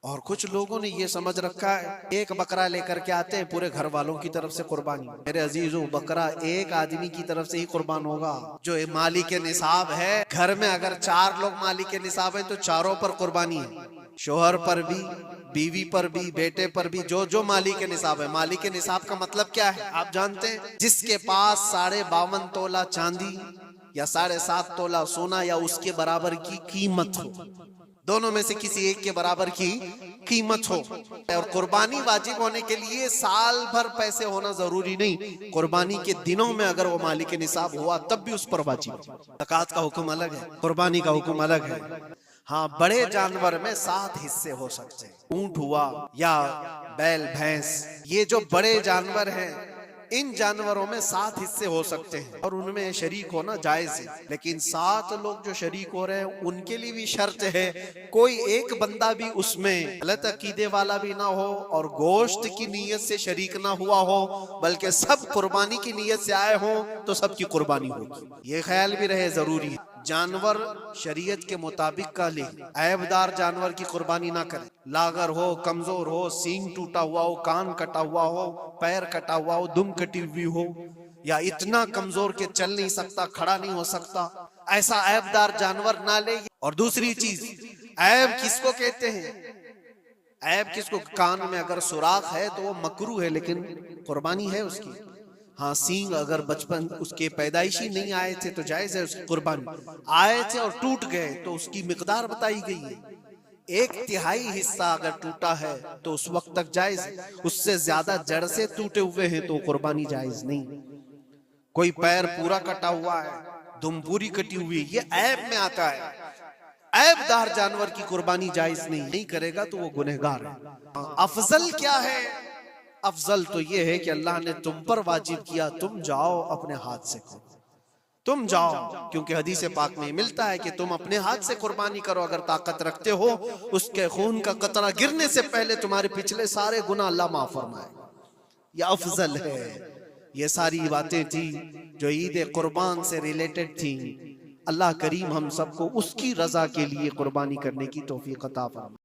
اور کچھ لوگوں نے یہ سمجھ رکھا ہے ایک بکرا لے کر کے آتے ہیں پورے گھر والوں کی طرف سے قربانی. میرے عزیزوں، بکرا ایک آدمی کی طرف سے ہی قربان ہوگا جو مالک نصاب ہے. گھر میں اگر 4 لوگ مالک نصاب ہیں تو چاروں پر قربانی ہے، شوہر پر بھی، بیوی پر بھی، بیٹے پر بھی، جو مالک نصاب ہے. مالک نصاب کا مطلب کیا ہے آپ جانتے ہیں؟ جس کے پاس 52.5 تولہ چاندی یا 7.5 تولہ سونا یا اس کے برابر کی قیمت ہو، دونوں میں سے کسی ایک کے برابر کی قیمت ہو. اور قربانی واجب ہونے کے لیے سال بھر پیسے ہونا ضروری نہیں، قربانی کے دنوں میں اگر وہ مالک نصاب ہوا تب بھی اس پر واجب. زکوٰۃ کا حکم الگ ہے، قربانی کا حکم الگ ہے. ہاں، بڑے جانور میں 7 حصے ہو سکتے ہیں. اونٹ ہوا یا بیل بھینس، یہ جو بڑے جانور ہیں ان جانوروں میں 7 حصے ہو سکتے ہیں اور ان میں شریک ہونا جائز ہے. لیکن 7 لوگ جو شریک ہو رہے ہیں ان کے لیے بھی شرط ہے کوئی ایک بندہ بھی اس میں غلط عقیدے والا بھی نہ ہو اور گوشت کی نیت سے شریک نہ ہوا ہو، بلکہ سب قربانی کی نیت سے آئے ہوں تو سب کی قربانی ہوگی. یہ خیال بھی رہے ضروری ہے. جانور شریعت کے مطابق کا لے، عیب دار جانور کی قربانی نہ کرے. لاغر ہو، کمزور ہو، سینگ ٹوٹا ہوا ہو، کان کٹا ہوا ہو، پیر کٹا ہوا ہو، دم کٹی ہوئی ہو، یا اتنا کمزور کہ چل نہیں سکتا، کھڑا نہیں ہو سکتا، ایسا عیب دار جانور نہ لے. اور دوسری چیز، عیب کس کو کہتے ہیں؟ عیب کس کو؟ کان میں اگر سوراخ ہے تو وہ مکروہ ہے لیکن قربانی ہے اس کی. ہاں، سینگ اگر بچپن اس کے پیدائشی نہیں آئے تھے تو جائز ہے اس کی قربانی. آئے تھے اور ٹوٹ گئے تو اس کی مقدار بتائی گئی ہے. 1/3 حصہ اگر ٹوٹا ہے تو اس وقت تک جائز ہے. اس سے زیادہ جڑ سے ٹوٹے ہوئے ہیں تو قربانی جائز نہیں. کوئی پیر پورا کٹا ہوا ہے، دم پوری کٹی ہوئی، یہ عیب میں آتا ہے. عیب دار جانور کی قربانی جائز نہیں کرے گا تو وہ گنہگار ہے. افضل کیا ہے؟ افضل تو یہ ہے کہ اللہ نے تم پر واجب کیا، تم جاؤ اپنے ہاتھ سے کرو، تم جاؤ، کیونکہ حدیث پاک میں ملتا ہے کہ تم اپنے ہاتھ سے قربانی کرو اگر طاقت رکھتے ہو. اس کے خون کا قطرہ گرنے سے پہلے تمہارے پچھلے سارے گناہ اللہ معاف فرمائے. یہ افضل ہے. یہ ساری باتیں تھیں جو عید قربان سے ریلیٹڈ تھیں. اللہ کریم ہم سب کو اس کی رضا کے لیے قربانی کرنے کی توفیق عطا فرمائے.